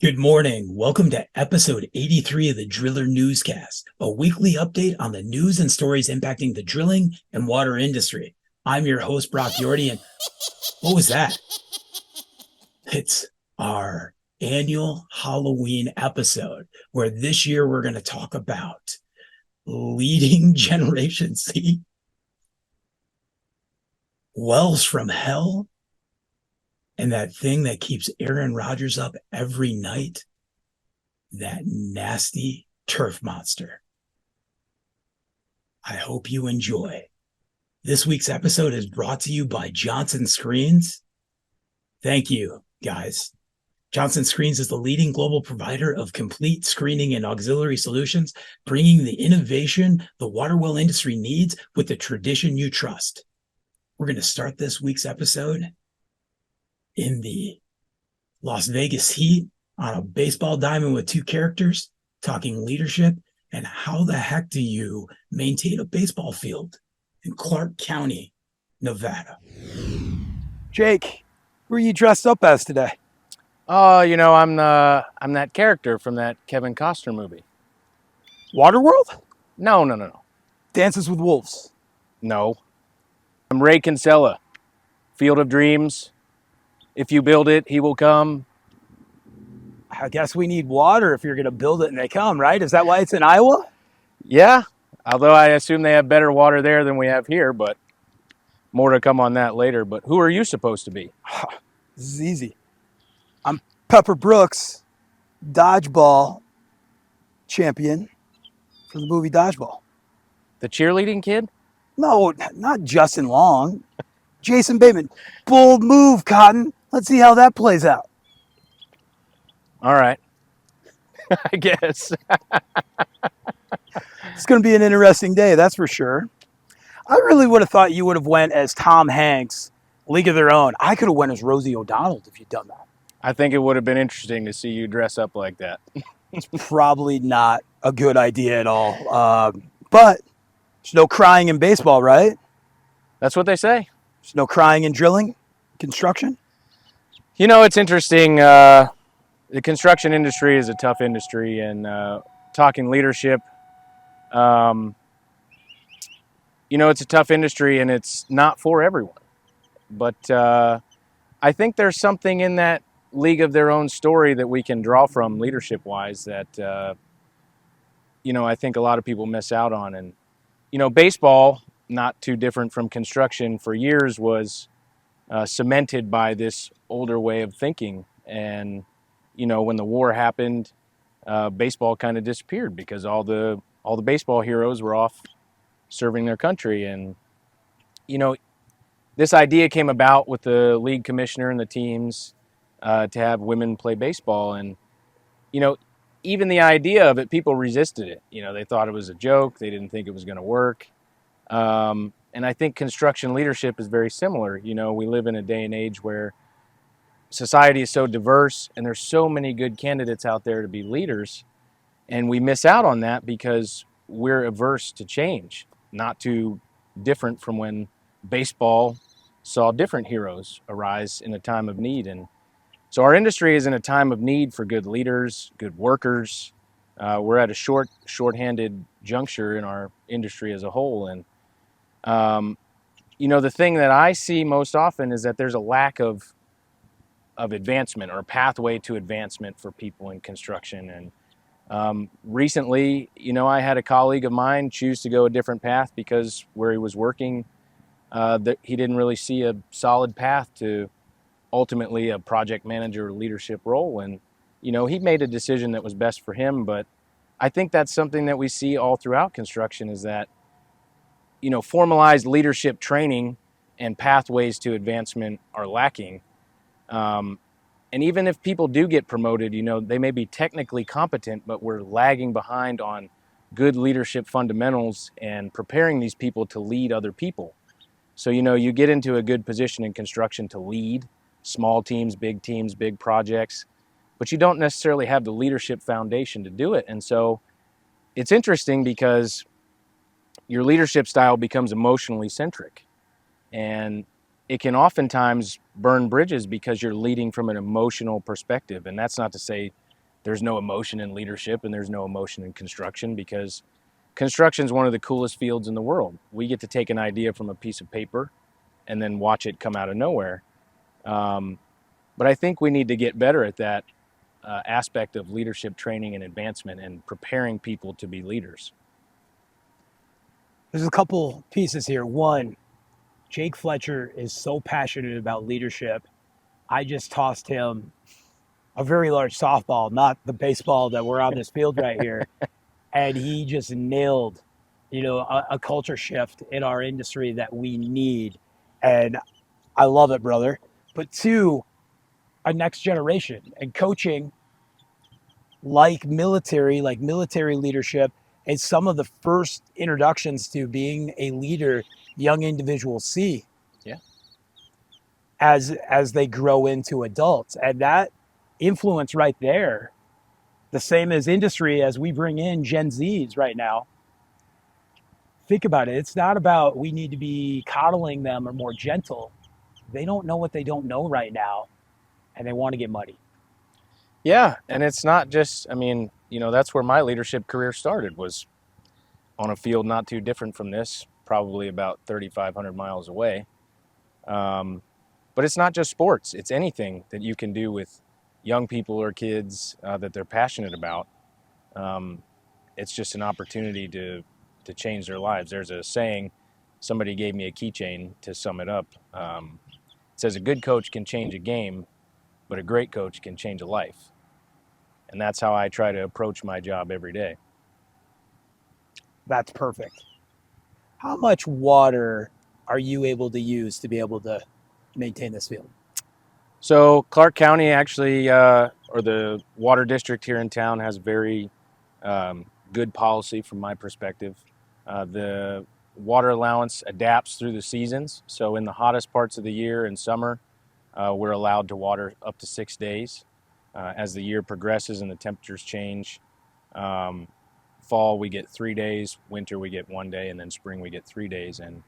Good morning. Welcome to episode 83 of the Driller Newscast, a weekly update on the news and stories impacting the drilling and water industry. I'm your host, Brock Yordy, and what was that? It's our annual Halloween episode, where this year we're going to talk about leading Generation Z, wells from hell, and that thing that keeps Aaron Rodgers up every night, that nasty turf monster. I hope you enjoy. This week's episode is brought to you by Johnson Screens. Thank you, guys. Johnson Screens is the leading global provider of complete screening and auxiliary solutions, bringing the innovation the water well industry needs with the tradition you trust. We're going to start this week's episode in the Las Vegas heat on a baseball diamond with two characters, talking leadership and how the heck do you maintain a baseball field in Clark County, Nevada. Jake, who are you dressed up as today? Oh, I'm that character from that Kevin Costner movie. Waterworld? No. Dances with Wolves. No. I'm Ray Kinsella. Field of Dreams. If you build it, he will come. I guess we need water if you're going to build it and they come, right? Is that why it's in Iowa? Yeah, although I assume they have better water there than we have here, but more to come on that later. But who are you supposed to be? This is easy. I'm Pepper Brooks, dodgeball champion for the movie Dodgeball. The cheerleading kid? No, not Justin Long. Jason Bateman. Bold move, Cotton. Let's see how that plays out. All right. I guess. It's going to be an interesting day, that's for sure. I really would have thought you would have went as Tom Hanks, League of Their Own. I could have went as Rosie O'Donnell if you'd done that. I think it would have been interesting to see you dress up like that. It's probably not a good idea at all. But there's no crying in baseball, right? That's what they say. There's no crying in drilling, construction. It's interesting. The construction industry is a tough industry, and talking leadership, it's a tough industry, and it's not for everyone. But I think there's something in that league of their own story that we can draw from leadership-wise that, I think a lot of people miss out on. And, baseball, not too different from construction for years, was cemented by this older way of thinking. And, when the war happened, baseball kind of disappeared because all the baseball heroes were off serving their country. And, this idea came about with the league commissioner and the teams to have women play baseball. And, even the idea of it, people resisted it. They thought it was a joke. They didn't think it was going to work. And I think construction leadership is very similar. We live in a day and age where society is so diverse and there's so many good candidates out there to be leaders. And we miss out on that because we're averse to change, not too different from when baseball saw different heroes arise in a time of need. And so our industry is in a time of need for good leaders, good workers. We're at a short-handed juncture in our industry as a whole. And, the thing that I see most often is that there's a lack of advancement or a pathway to advancement for people in construction. And recently, I had a colleague of mine choose to go a different path because where he was working, that he didn't really see a solid path to ultimately a project manager leadership role. And, he made a decision that was best for him. But I think that's something that we see all throughout construction is that, formalized leadership training and pathways to advancement are lacking. And even if people do get promoted, they may be technically competent, but we're lagging behind on good leadership fundamentals and preparing these people to lead other people. So, you get into a good position in construction to lead small teams, big projects, but you don't necessarily have the leadership foundation to do it. And so it's interesting because your leadership style becomes emotionally centric. And it can oftentimes burn bridges because you're leading from an emotional perspective. And that's not to say there's no emotion in leadership and there's no emotion in construction, because construction is one of the coolest fields in the world. We get to take an idea from a piece of paper and then watch it come out of nowhere. But I think we need to get better at that aspect of leadership training and advancement and preparing people to be leaders. There's a couple pieces here. One, Jake Fletcher is so passionate about leadership. I just tossed him a very large softball, not the baseball that we're on this field right here. And he just nailed, a culture shift in our industry that we need. And I love it, brother. But two, a next generation and coaching like military leadership is some of the first introductions to being a leader young individuals see. Yeah. As they grow into adults. And that influence right there, the same as industry, as we bring in Gen Zs right now. Think about it. It's not about we need to be coddling them or more gentle. They don't know what they don't know right now, and they want to get muddy. Yeah, and it's not just, that's where my leadership career started, was on a field not too different from this, probably about 3,500 miles away. But it's not just sports. It's anything that you can do with young people or kids that they're passionate about. It's just an opportunity to change their lives. There's a saying, somebody gave me a keychain to sum it up. It says, a good coach can change a game, but a great coach can change a life. And that's how I try to approach my job every day. That's perfect. How much water are you able to use to be able to maintain this field? So Clark County actually, or the water district here in town, has very good policy from my perspective. The water allowance adapts through the seasons. So in the hottest parts of the year in summer, we're allowed to water up to 6 days. As the year progresses and the temperatures change, fall we get 3 days, winter we get 1 day, and then spring we get 3 days. And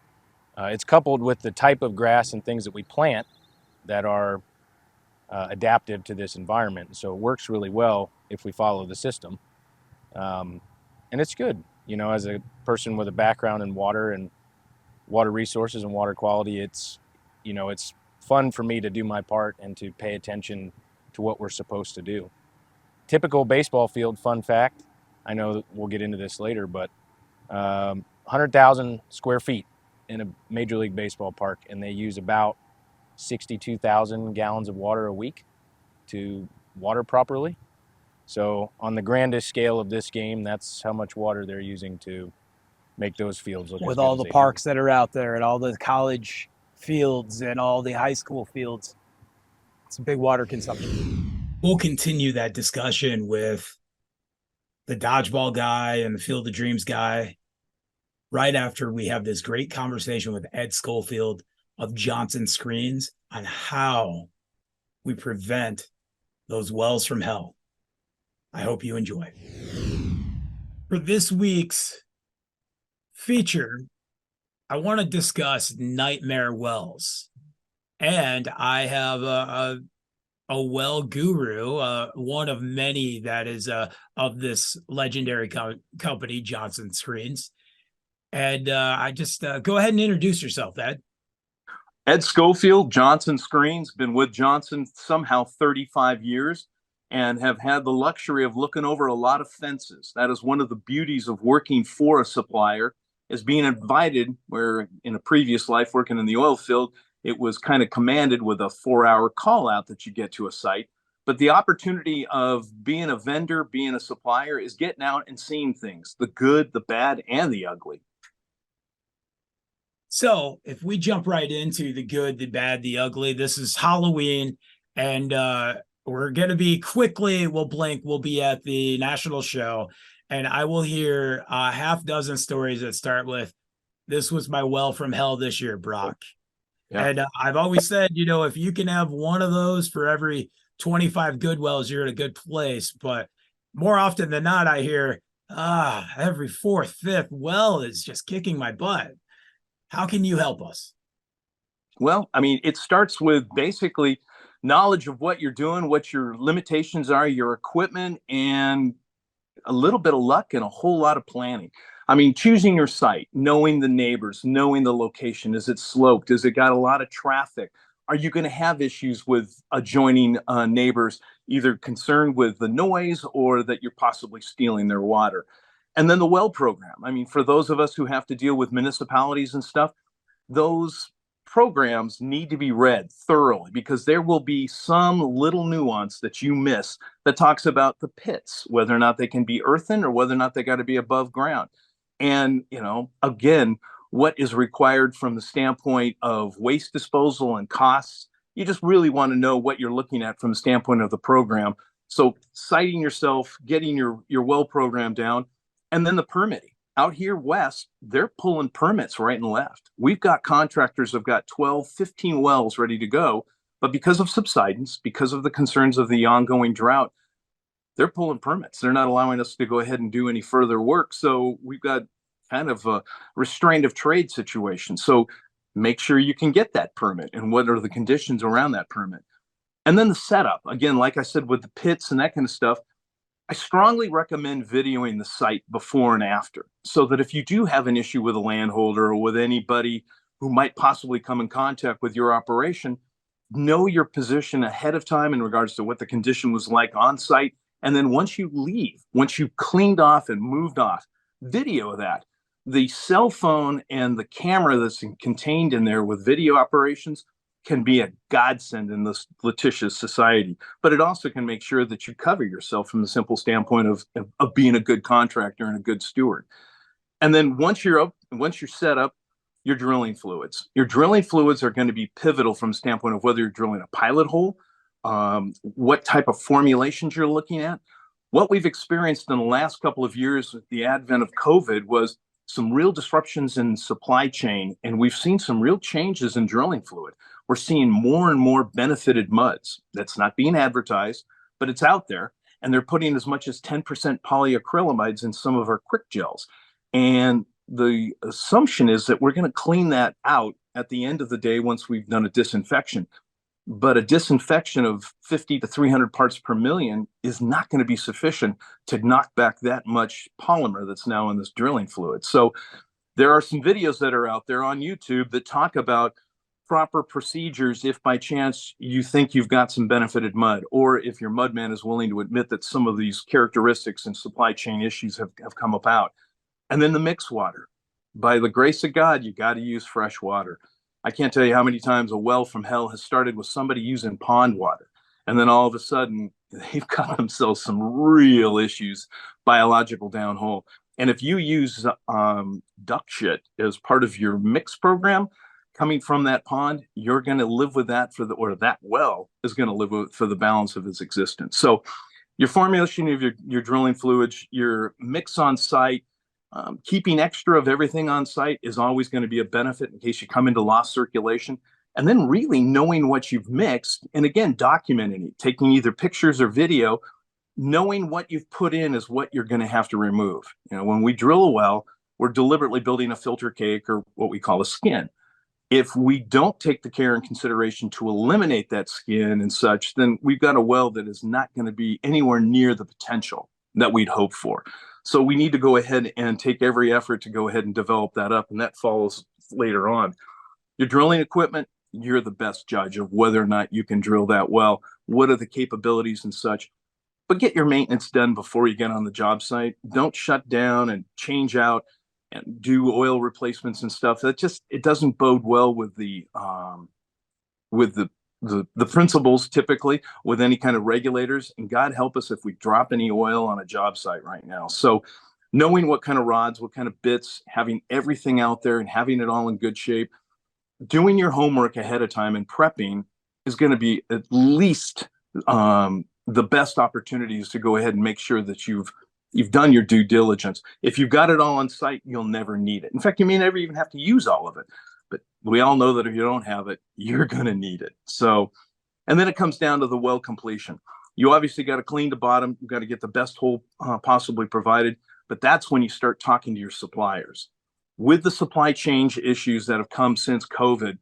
it's coupled with the type of grass and things that we plant that are adaptive to this environment. So it works really well if we follow the system. And it's good. As a person with a background in water and water resources and water quality, it's fun for me to do my part and to pay attention to what we're supposed to do. Typical baseball field, fun fact, I know that we'll get into this later, but 100,000 square feet in a Major League Baseball park, and they use about 62,000 gallons of water a week to water properly. So on the grandest scale of this game, that's how much water they're using to make those fields look with all the parks that are out there and all the college fields and all the high school fields. It's a big water consumption. We'll continue that discussion with the dodgeball guy and the Field of Dreams guy right after we have this great conversation with Ed Schofield of Johnson Screens on how we prevent those wells from hell. I hope you enjoy. For this week's feature, I want to discuss nightmare wells. And I have a well guru, one of many that is of this legendary company, Johnson Screens. And I just go ahead and introduce yourself, Ed. Ed Schofield, Johnson Screens, been with Johnson somehow 35 years and have had the luxury of looking over a lot of fences. That is one of the beauties of working for a supplier, is being invited, where in a previous life working in the oil field, it was kind of commanded with a 4-hour call out that you get to a site. But the opportunity of being a vendor, being a supplier, is getting out and seeing things, the good, the bad, and the ugly. So if we jump right into the good, the bad, the ugly, this is Halloween, and we're going to be we'll blink, we'll be at the national show, and I will hear a half dozen stories that start with, "This was my well from hell this year, Brock." Yeah. And I've always said, if you can have one of those for every 25 good wells, you're in a good place. But more often than not, I hear, every fourth, fifth well is just kicking my butt. How can you help us? Well, it starts with basically knowledge of what you're doing, what your limitations are, your equipment, and a little bit of luck and a whole lot of planning. I mean, choosing your site, knowing the neighbors, knowing the location. Is it sloped? Has it got a lot of traffic? Are you going to have issues with adjoining neighbors, either concerned with the noise or that you're possibly stealing their water? And then the well program. I mean, for those of us who have to deal with municipalities and stuff, those programs need to be read thoroughly, because there will be some little nuance that you miss that talks about the pits, whether or not they can be earthen or whether or not they got to be above ground. And, again, what is required from the standpoint of waste disposal and costs. You just really want to know what you're looking at from the standpoint of the program. So citing yourself, getting your well program down, and then the permitting. Out here west, they're pulling permits right and left. We've got contractors who've got 12, 15 wells ready to go, but because of subsidence, because of the concerns of the ongoing drought, they're pulling permits. They're not allowing us to go ahead and do any further work. So we've got kind of a restraint of trade situation. So make sure you can get that permit and what are the conditions around that permit. And then the setup, again, like I said, with the pits and that kind of stuff, I strongly recommend videoing the site before and after, so that if you do have an issue with a landholder or with anybody who might possibly come in contact with your operation, know your position ahead of time in regards to what the condition was like on site. And then once you leave, once you've cleaned off and moved off, video that. The cell phone and the camera that's contained in there with video operations can be a godsend in this litigious society, but it also can make sure that you cover yourself from the simple standpoint of being a good contractor and a good steward. And then once you're set up, your drilling fluids. Your drilling fluids are going to be pivotal from the standpoint of whether you're drilling a pilot hole, what type of formulations you're looking at. What we've experienced in the last couple of years with the advent of COVID was some real disruptions in supply chain, and we've seen some real changes in drilling fluid. We're seeing more and more benefited muds. That's not being advertised, but it's out there. And they're putting as much as 10% polyacrylamides in some of our quick gels. And the assumption is that we're going to clean that out at the end of the day once we've done a disinfection. But a disinfection of 50 to 300 parts per million is not going to be sufficient to knock back that much polymer that's now in this drilling fluid. So there are some videos that are out there on YouTube that talk about proper procedures if by chance you think you've got some benefited mud, or if your mudman is willing to admit that some of these characteristics and supply chain issues have come about. And then the mixed water. By the grace of God, you got to use fresh water. I can't tell you how many times a well from hell has started with somebody using pond water. And then all of a sudden, they've got themselves some real issues, biological downhole. And if you use duck shit as part of your mix program, coming from that pond, you're going to live with that or that well is going to live with for the balance of its existence. So your formulation of your drilling fluids, your mix on site, keeping extra of everything on site is always going to be a benefit in case you come into lost circulation. And then really knowing what you've mixed, and again, documenting it, taking either pictures or video, knowing what you've put in is what you're going to have to remove. When we drill a well, we're deliberately building a filter cake, or what we call a skin. If we don't take the care and consideration to eliminate that skin and such, then we've got a well that is not going to be anywhere near the potential that we'd hope for. So we need to go ahead and take every effort to go ahead and develop that up, and that follows later on. Your drilling equipment, you're the best judge of whether or not you can drill that well. What are the capabilities and such? But get your maintenance done before you get on the job site. Don't shut down and change out and do oil replacements and stuff. It doesn't bode well with the principles typically with any kind of regulators. And God help us if we drop any oil on a job site right now. So knowing what kind of rods, what kind of bits, having everything out there and having it all in good shape, doing your homework ahead of time and prepping is going to be at least the best opportunities to go ahead and make sure that you've done your due diligence. If you've got it all on site, you'll never need it. In fact, you may never even have to use all of it. But we all know that if you don't have it, you're going to need it. So, and then it comes down to the well completion. You obviously got to clean the bottom. You've got to get the best hole possibly provided. But that's when you start talking to your suppliers. With the supply chain issues that have come since COVID,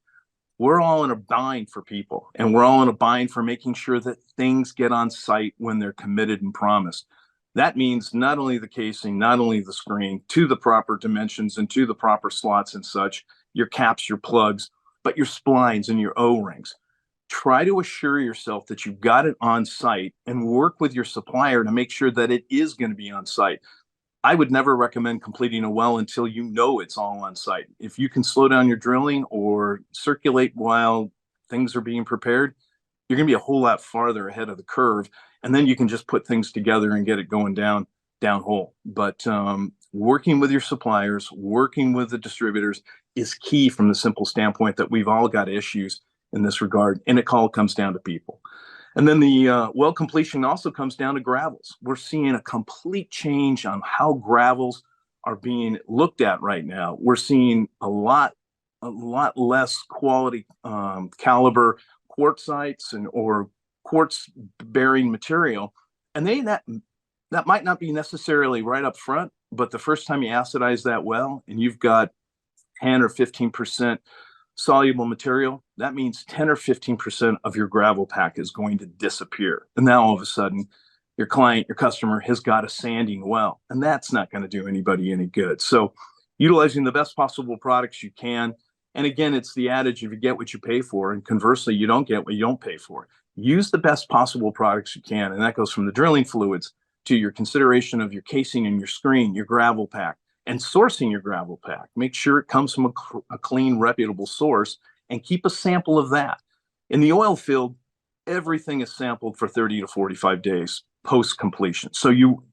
we're all in a bind for people, and we're all in a bind for making sure that things get on site when they're committed and promised. That means not only the casing, not only the screen, to the proper dimensions and to the proper slots and such, your caps, your plugs, but your splines and your O-rings. Try to assure yourself that you've got it on site and work with your supplier to make sure that it is going to be on site. I would never recommend completing a well until you know it's all on site. If you can slow down your drilling or circulate while things are being prepared, you're going to be a whole lot farther ahead of the curve. And then you can just put things together and get it going downhole. But working with your suppliers, working with the distributors is key from the simple standpoint that we've all got issues in this regard. And it all comes down to people. And then the well completion also comes down to gravels. We're seeing a complete change on how gravels are being looked at right now. We're seeing a lot less quality caliber quartzites or quartz bearing material. And that might not be necessarily right up front, but the first time you acidize that well and you've got 10 or 15% soluble material, that means 10 or 15% of your gravel pack is going to disappear. And now all of a sudden, your client, your customer has got a sanding well, and that's not going to do anybody any good. So utilizing the best possible products you can. And again, it's the adage, if you get what you pay for, and conversely, you don't get what you don't pay for. Use the best possible products you can. And that goes from the drilling fluids to your consideration of your casing and your screen, your gravel pack, and sourcing your gravel pack. Make sure it comes from a clean, reputable source, and keep a sample of that. In the oil field, everything is sampled for 30 to 45 days post completion. So you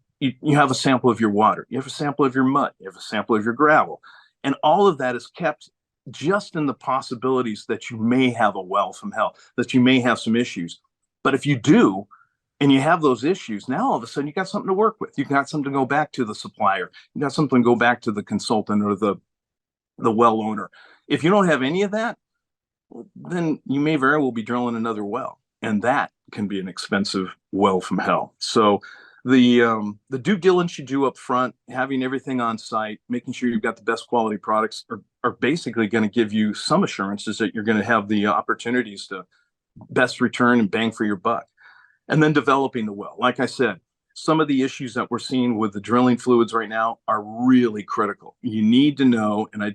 have a sample of your water, you have a sample of your mud, you have a sample of your gravel, and all of that is kept just in the possibilities that you may have a well from hell, that you may have some issues. But if you do, and you have those issues, now all of a sudden you got something to work with. You got something to go back to the supplier. You got something to go back to the consultant or the well owner. If you don't have any of that, then you may very well be drilling another well, and that can be an expensive well from hell. So the due diligence you do up front, having everything on site, making sure you've got the best quality products are basically going to give you some assurances that you're going to have the opportunities to best return and bang for your buck. And then developing the well. Like I said, some of the issues that we're seeing with the drilling fluids right now are really critical. You need to know, and I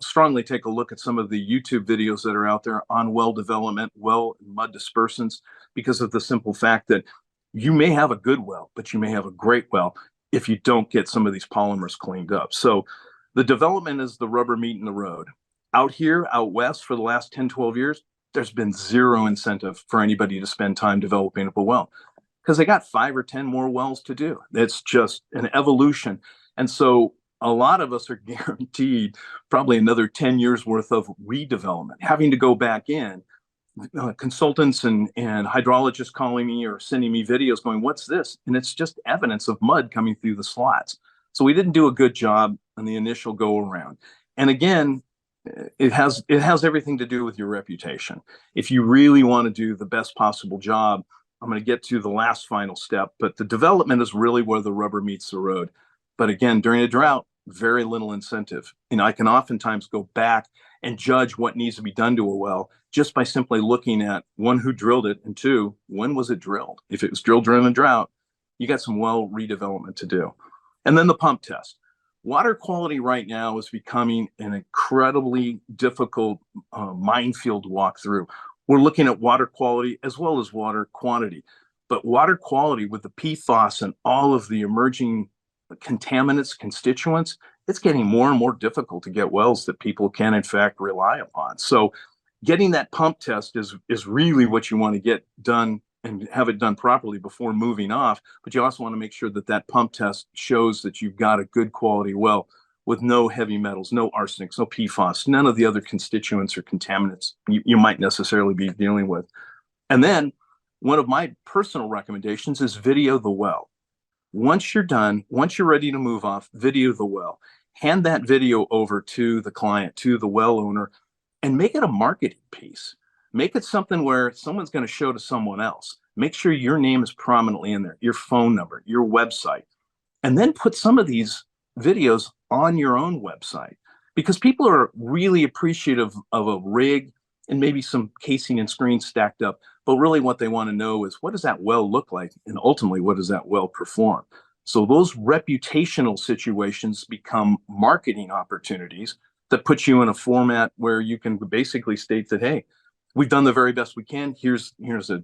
strongly take a look at some of the YouTube videos that are out there on well development, well and mud dispersants, because of the simple fact that you may have a good well, but you may have a great well if you don't get some of these polymers cleaned up. So the development is the rubber meeting the road. Out here, out west, for the last 10, 12 years, there's been zero incentive for anybody to spend time developing up a well because they got 5 or 10 more wells to do. It's just an evolution. And so a lot of us are guaranteed probably another 10 years worth of redevelopment, having to go back in. Consultants and hydrologists calling me or sending me videos going, what's this? And it's just evidence of mud coming through the slots. So we didn't do a good job on the initial go around. And again, it has everything to do with your reputation. If you really want to do the best possible job, I'm going to get to the last final step, but the development is really where the rubber meets the road. But again, during a drought, very little incentive. And I can oftentimes go back and judge what needs to be done to a well just by simply looking at, one, who drilled it, and two, when was it drilled? If it was drilled during a drought, you got some well redevelopment to do. And then the pump test. Water quality right now is becoming an incredibly difficult minefield to walk through. We're looking at water quality as well as water quantity. But water quality with the PFAS and all of the emerging contaminants, constituents, it's getting more and more difficult to get wells that people can in fact rely upon. So getting that pump test is really what you want to get done and have it done properly before moving off. But you also want to make sure that that pump test shows that you've got a good quality well with no heavy metals, no arsenics, no PFAS, none of the other constituents or contaminants you might necessarily be dealing with. And then one of my personal recommendations is video the well. Once you're done, once you're ready to move off, video the well. Hand that video over to the client, to the well owner, and make it a marketing piece. Make it something where someone's going to show to someone else. Make sure your name is prominently in there, your phone number, your website, and then put some of these videos on your own website, because people are really appreciative of a rig and maybe some casing and screens stacked up. But really what they want to know is, what does that well look like? And ultimately, what does that well perform? So those reputational situations become marketing opportunities that put you in a format where you can basically state that, hey, we've done the very best we can. Here's a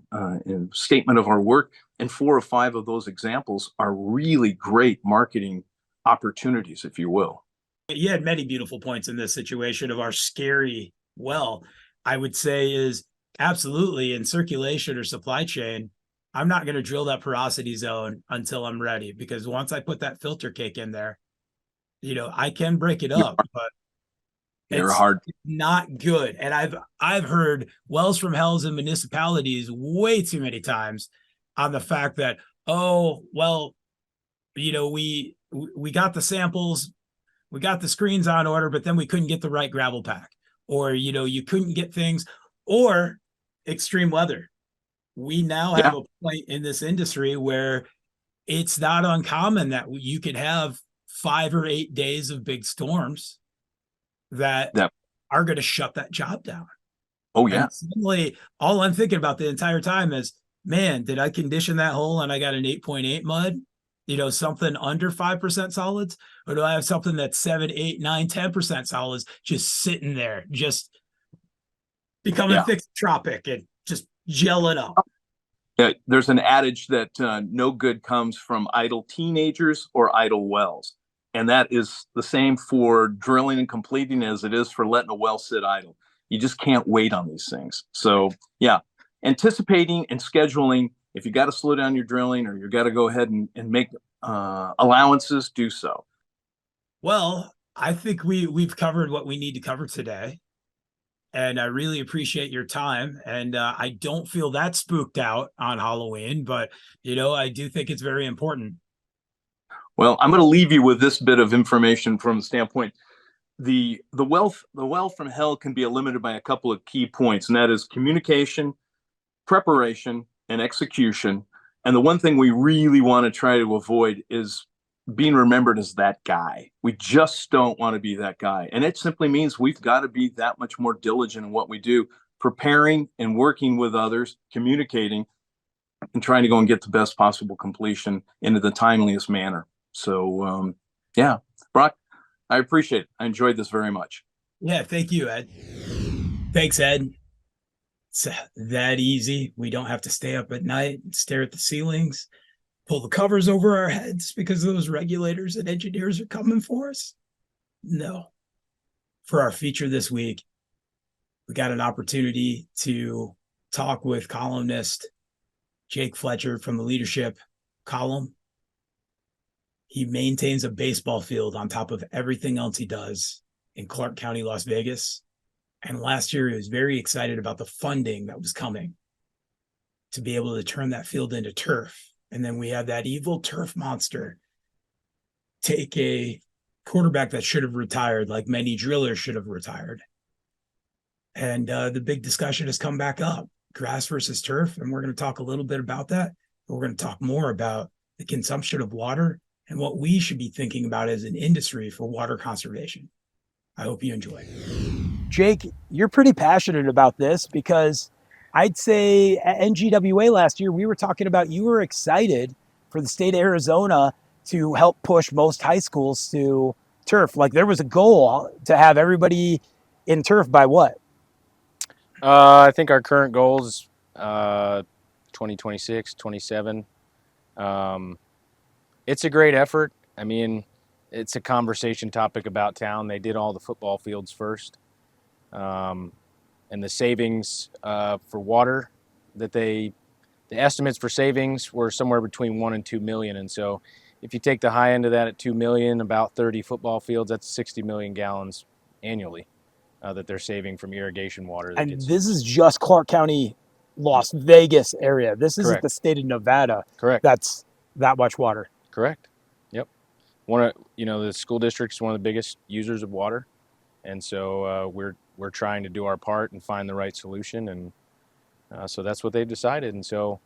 statement of our work. And 4 or 5 of those examples are really great marketing opportunities, if you will. You had many beautiful points in this situation of our scary well. I would say is absolutely in circulation or supply chain, I'm not going to drill that porosity zone until I'm ready, because once I put that filter cake in there, I can break it up, but it's not good. And I've heard wells from hells in municipalities way too many times on the fact that, oh, well, we got the samples, we got the screens on order, but then we couldn't get the right gravel pack, or you couldn't get things, or extreme weather. We now have a point in this industry where it's not uncommon that you could have 5 or 8 days of big storms that are going to shut that job down. Oh yeah. And suddenly, all I'm thinking about the entire time is, man, did I condition that hole and I got an 8.8 mud? Something under 5% solids, or do I have something that's 7, 8, 9, 10% solids just sitting there, just becoming thixotropic and just gel it up? Yeah, there's an adage that no good comes from idle teenagers or idle wells. And that is the same for drilling and completing as it is for letting a well sit idle. You just can't wait on these things. So yeah, anticipating and scheduling. If you got to slow down your drilling, or you got to go ahead and make allowances, do so. Well, I think we've covered what we need to cover today. And I really appreciate your time. And I don't feel that spooked out on Halloween, but, I do think it's very important. Well, I'm going to leave you with this bit of information from the standpoint. The well from hell can be limited by a couple of key points, and that is communication, preparation, and execution. And the one thing we really want to try to avoid is being remembered as that guy. We just don't want to be that guy. And it simply means we've got to be that much more diligent in what we do, preparing and working with others, communicating, and trying to go and get the best possible completion into the timeliest manner. So, yeah, Brock, I appreciate it. I enjoyed this very much. Yeah, thank you, Ed. Thanks, Ed. It's that easy. We don't have to stay up at night and stare at the ceilings, pull the covers over our heads because those regulators and engineers are coming for us. No. For our feature this week, we got an opportunity to talk with columnist Jake Fletcher from the Leadership column. He maintains a baseball field on top of everything else he does in Clark County, Las Vegas. And last year, he was very excited about the funding that was coming to be able to turn that field into turf. And then we had that evil turf monster take a quarterback that should have retired, like many drillers should have retired. And the big discussion has come back up, grass versus turf. And we're going to talk a little bit about that. But we're going to talk more about the consumption of water and what we should be thinking about as an industry for water conservation. I hope you enjoy. Jake, you're pretty passionate about this, because I'd say at NGWA last year, we were talking about, you were excited for the state of Arizona to help push most high schools to turf. Like, there was a goal to have everybody in turf by what? I think our current goal is 2026, 27. It's a great effort. I mean, it's a conversation topic about town. They did all the football fields first. And the savings for water the estimates for savings were somewhere between 1 and 2 million. And so if you take the high end of that at 2 million, about 30 football fields, that's 60 million gallons annually that they're saving from irrigation water. And this is just Clark County, Las Vegas area. This isn't Correct. The state of Nevada. Correct. That's that much water. Correct. Yep. The school district is one of the biggest users of water. And so we're trying to do our part and find the right solution. And so that's what they've decided. And so,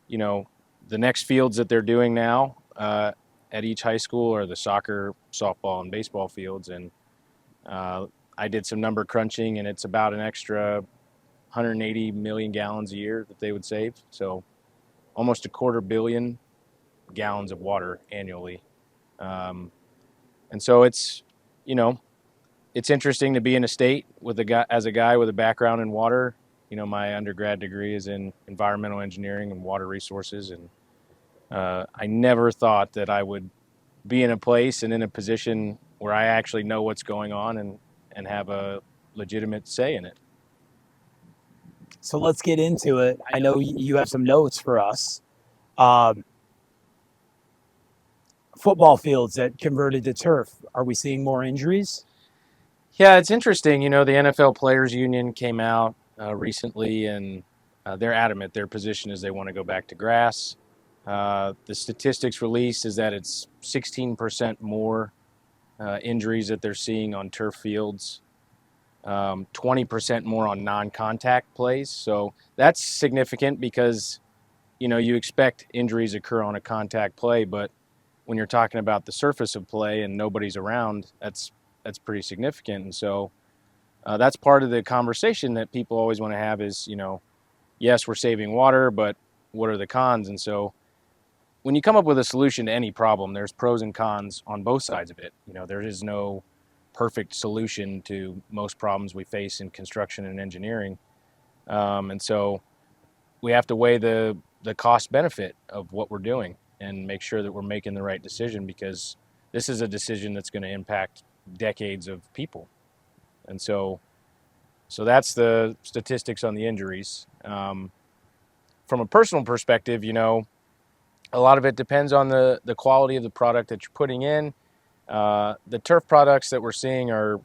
the next fields that they're doing now at each high school are the soccer, softball, and baseball fields. And I did some number crunching, and it's about an extra 180 million gallons a year that they would save. So almost 250 million gallons of water annually. And so it's, you know, it's interesting to be in a state with a guy with a background in water. You know, my undergrad degree is in environmental engineering and water resources. And I never thought that I would be in a place and in a position where I actually know what's going on and have a legitimate say in it. So let's get into it. I know you have some notes for us. Football fields that converted to turf. Are we seeing more injuries? Yeah, it's interesting. You know, the NFL Players Union came out recently, and they're adamant. Their position is they want to go back to grass. The statistics released is that it's 16% more injuries that they're seeing on turf fields, 20% more on non-contact plays. So that's significant because, you know, you expect injuries occur on a contact play, but when you're talking about the surface of play and nobody's around, that's pretty significant. And so that's part of the conversation that people always want to have is, you know, yes, we're saving water, but what are the cons? And so when you come up with a solution to any problem, there's pros and cons on both sides of it. You know, there is no perfect solution to most problems we face in construction and engineering. And so we have to weigh the cost benefit of what we're doing and make sure that we're making the right decision, because this is a decision that's going to impact decades of people. And so that's the statistics on the injuries. From a personal perspective, you know, a lot of it depends on the quality of the product that you're putting in. The turf products that we're seeing are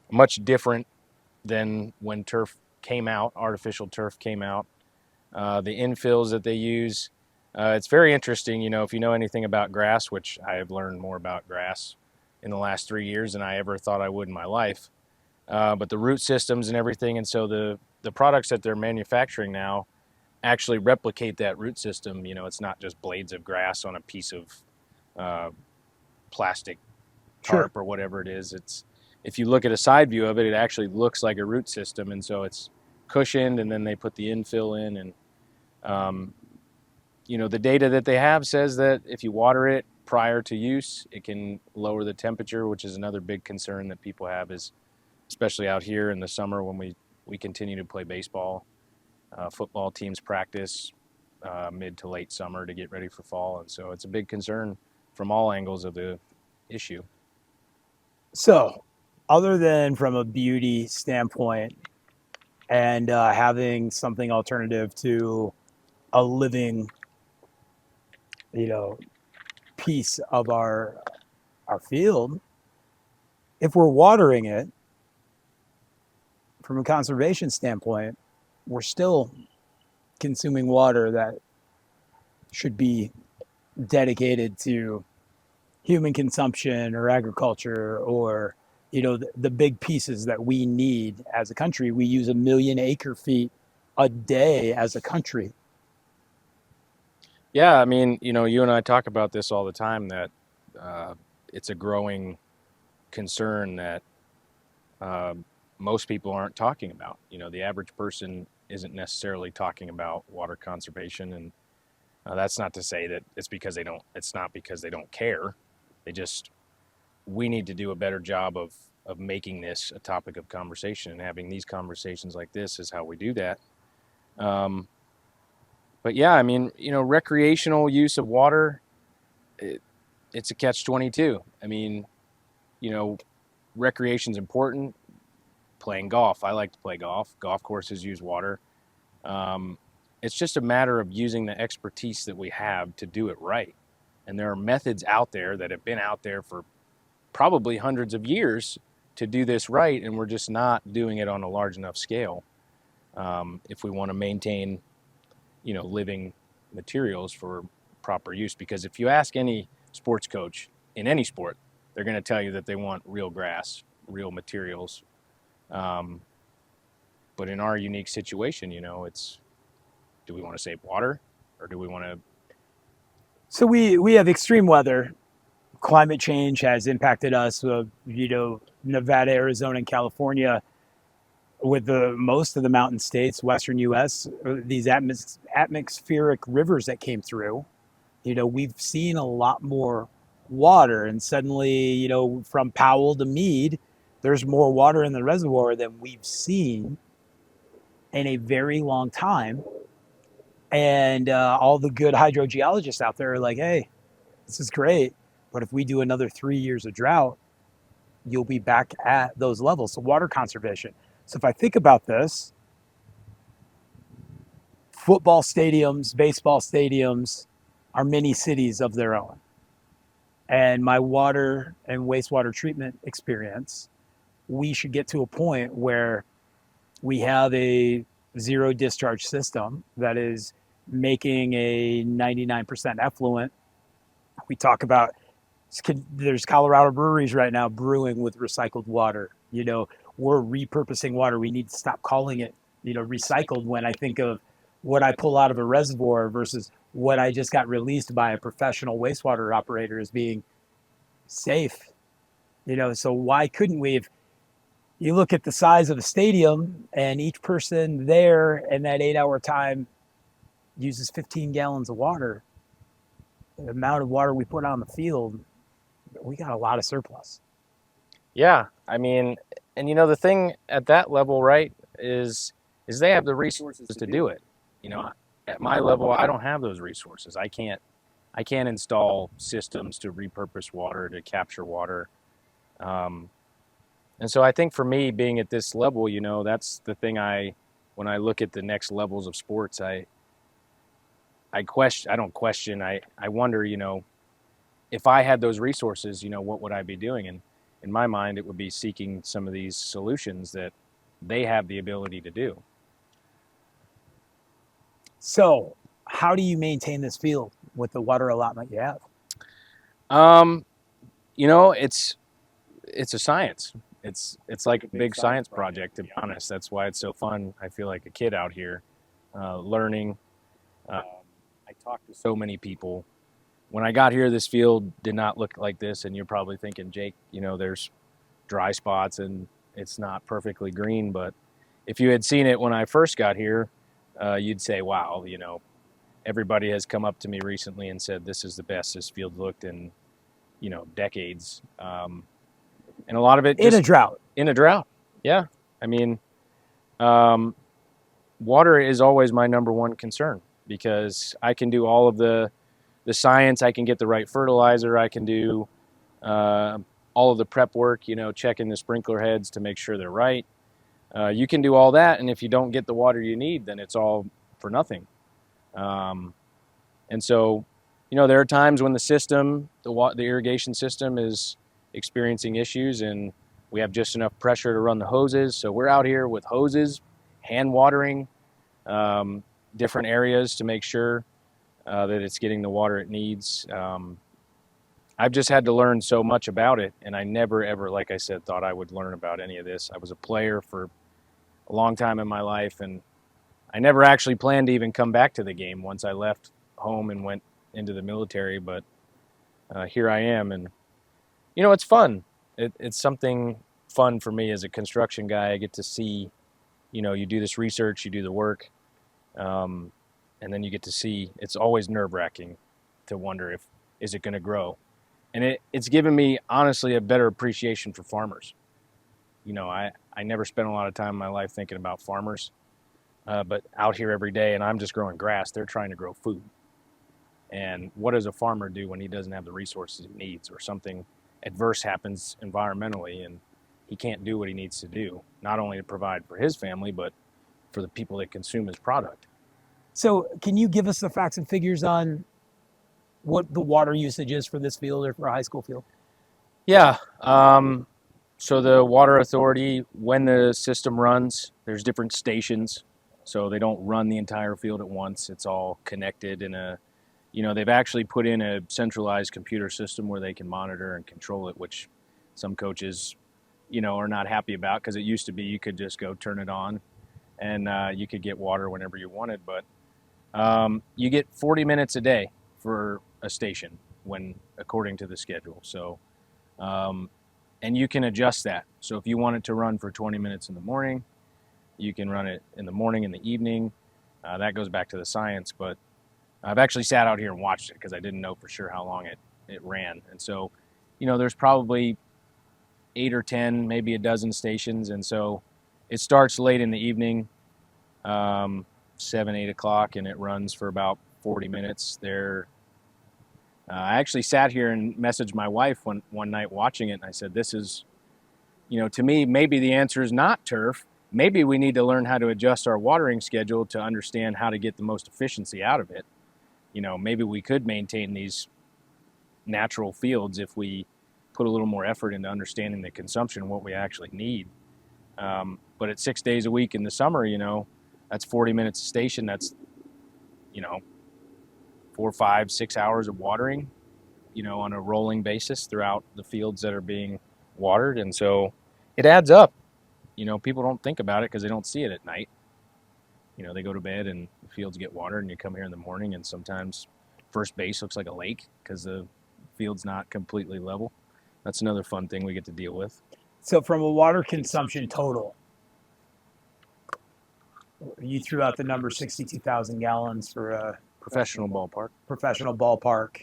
much different than when turf came out, artificial turf came out. The infills that they use, it's very interesting. You know, if you know anything about grass, which I have learned more about grass in the last 3 years than I ever thought I would in my life. But the root systems and everything, and so the products that they're manufacturing now actually replicate that root system. You know, it's not just blades of grass on a piece of plastic tarp or whatever it is. It's, if you look at a side view of it, it actually looks like a root system, and so it's cushioned, and then they put the infill in. And you know, the data that they have says that if you water it prior to use, it can lower the temperature, which is another big concern that people have, is especially out here in the summer when we continue to play baseball. Football teams practice mid to late summer to get ready for fall, and so it's a big concern from all angles of the issue. So, other than from a beauty standpoint and having something alternative to a living, you know, piece of our field, if we're watering it from a conservation standpoint, we're still consuming water that should be dedicated to human consumption or agriculture, or, you know, the big pieces that we need as a country. We use 1 million acre feet a day as a country. Yeah, I mean, you know, you and I talk about this all the time, that it's a growing concern that most people aren't talking about. You know, the average person isn't necessarily talking about water conservation, and that's not to say that it's not because they don't care. We need to do a better job of making this a topic of conversation, and having these conversations like this is how we do that. But yeah, I mean, you know, recreational use of water, it's a catch-22. I mean, you know, recreation's important. Playing golf, I like to play golf. Golf courses use water. It's just a matter of using the expertise that we have to do it right. And there are methods out there that have been out there for probably hundreds of years to do this right, and we're just not doing it on a large enough scale if we want to maintain, you know, living materials for proper use. Because if you ask any sports coach in any sport, they're going to tell you that they want real grass, real materials. But in our unique situation, you know, it's, do we want to save water, or do we want to? So we have extreme weather. Climate change has impacted us. You know, Nevada, Arizona, and California. with the most of the mountain states, Western U.S., these atmospheric rivers that came through, we've seen a lot more water. And suddenly, from Powell to Meade, there's more water in the reservoir than we've seen in a very long time. And all the good hydrogeologists out there are like, hey, this is great. But if we do another 3 years of drought, you'll be back at those levels. So water conservation. So if I think about this, football stadiums, baseball stadiums are mini cities of their own. And my water and wastewater treatment experience, we should get to a point where we have a zero discharge system that is making a 99% effluent. We talk about, there's Colorado breweries right now brewing with recycled water. We're repurposing water. We need to stop calling it, recycled when I think of what I pull out of a reservoir versus what I just got released by a professional wastewater operator as being safe. So why couldn't we? If you look at the size of the stadium and each person there in that 8-hour time uses 15 gallons of water, the amount of water we put on the field, we got a lot of surplus. Yeah, I mean, and the thing at that level, right, is they have the resources to do it. At my level, I don't have those resources. I can't install systems to repurpose water, to capture water. And so I think for me, being at this level, that's the thing when I look at the next levels of sports, I don't question, I wonder, if I had those resources, what would I be doing? And in my mind, it would be seeking some of these solutions that they have the ability to do. So how do you maintain this field with the water allotment you have? It's a science. It's like a big science project, to be honest. That's why it's so fun. I feel like a kid out here learning. I talked to so many people. When I got here, this field did not look like this, and you're probably thinking, Jake, there's dry spots and it's not perfectly green. But if you had seen it when I first got here, you'd say, wow, everybody has come up to me recently and said this is the best this field looked in, decades. And a lot of it in a drought. Yeah. I mean, water is always my number one concern because I can do all of the science. I can get the right fertilizer. I can do all of the prep work, checking the sprinkler heads to make sure they're right. You can do all that, and if you don't get the water you need, then it's all for nothing. And so, there are times when the irrigation system is experiencing issues, and we have just enough pressure to run the hoses. So we're out here with hoses, hand watering different areas to make sure that it's getting the water it needs. I've just had to learn so much about it, and I never, ever, like I said, thought I would learn about any of this. I was a player for a long time in my life, and I never actually planned to even come back to the game once I left home and went into the military, but here I am, and it's fun. It's something fun for me as a construction guy. I get to see, you do this research, you do the work, and then you get to see. It's always nerve-wracking to wonder is it going to grow, and it's given me honestly a better appreciation for farmers. I never spent a lot of time in my life thinking about farmers, but out here every day, and I'm just growing grass. They're trying to grow food, and what does a farmer do when he doesn't have the resources he needs, or something adverse happens environmentally and he can't do what he needs to do, not only to provide for his family, but for the people that consume his product? So can you give us the facts and figures on what the water usage is for this field or for a high school field? Yeah. So the water authority, when the system runs, there's different stations. So they don't run the entire field at once. It's all connected in they've actually put in a centralized computer system where they can monitor and control it, which some coaches, are not happy about, because it used to be you could just go turn it on and you could get water whenever you wanted. But you get 40 minutes a day for a station according to the schedule. So, and you can adjust that. So if you want it to run for 20 minutes in the morning, You can run it in the morning, in the evening. That goes back to the science, but I've actually sat out here and watched it because I didn't know for sure how long it ran. And so, there's probably 8 or 10, maybe a dozen stations. And so it starts late in the evening, 7, 8 o'clock, and it runs for about 40 minutes there. I actually sat here and messaged my wife one night watching it, and I said, this is, to me, maybe the answer is not turf. Maybe we need to learn how to adjust our watering schedule to understand how to get the most efficiency out of it. Maybe we could maintain these natural fields if we put a little more effort into understanding the consumption and what we actually need. But at 6 days a week in the summer, that's 40 minutes a station. That's, 4, 5, 6 hours of watering, on a rolling basis throughout the fields that are being watered. And so it adds up. People don't think about it because they don't see it at night. They go to bed and the fields get watered, and you come here in the morning and sometimes first base looks like a lake because the field's not completely level. That's another fun thing we get to deal with. So from a water consumption total, you threw out the number 62,000 gallons for a Professional ballpark.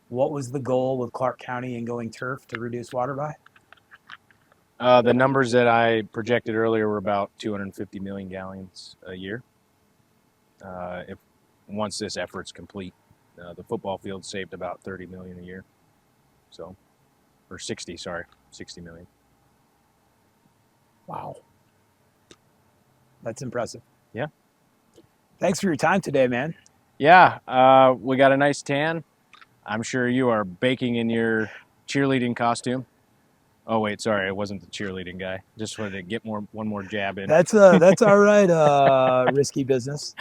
What was the goal with Clark County and going turf to reduce water by? The numbers that I projected earlier were about 250 million gallons a year. If once this effort's complete, the football field saved about 30 million a year. So, or 60 million. Wow. That's impressive. Yeah. Thanks for your time today, man. Yeah, we got a nice tan. I'm sure you are baking in your cheerleading costume. Oh wait, sorry, it wasn't the cheerleading guy. Just wanted to get one more jab in. That's all right. Risky business.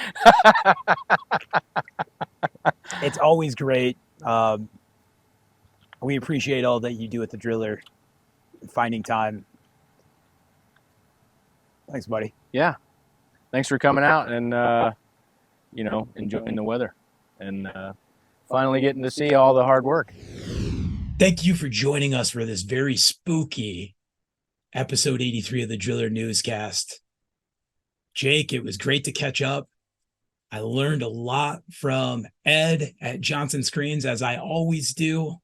It's always great. We appreciate all that you do at the Driller, finding time. Thanks, buddy. Yeah, thanks for coming out and enjoying the weather and finally getting to see all the hard work. Thank you for joining us for this very spooky episode 83 of the Driller Newscast. Jake, it was great to catch up. I learned a lot from Ed at Johnson Screens, as I always do.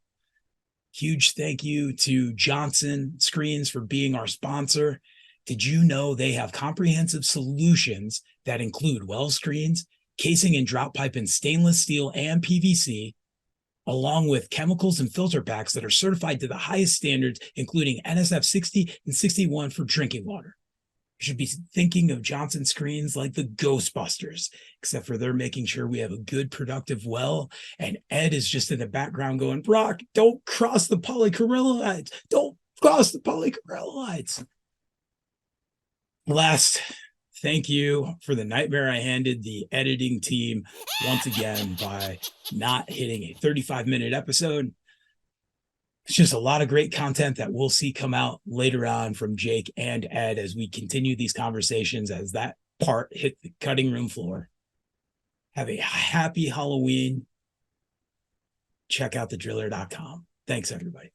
Huge thank you to Johnson Screens for being our sponsor. Did you know they have comprehensive solutions that include well screens, casing and drop pipe in stainless steel and PVC, along with chemicals and filter packs that are certified to the highest standards, including NSF 60 and 61 for drinking water. You should be thinking of Johnson Screens like the Ghostbusters, except for they're making sure we have a good, productive well. And Ed is just in the background going, Brock, don't cross the polycrylamides. Don't cross the polycrylamides. Last, thank you for the nightmare I handed the editing team once again by not hitting a 35-minute episode. It's just a lot of great content that we'll see come out later on from Jake and Ed as we continue these conversations as that part hit the cutting room floor. Have a happy Halloween. Check out thedriller.com. Thanks, everybody.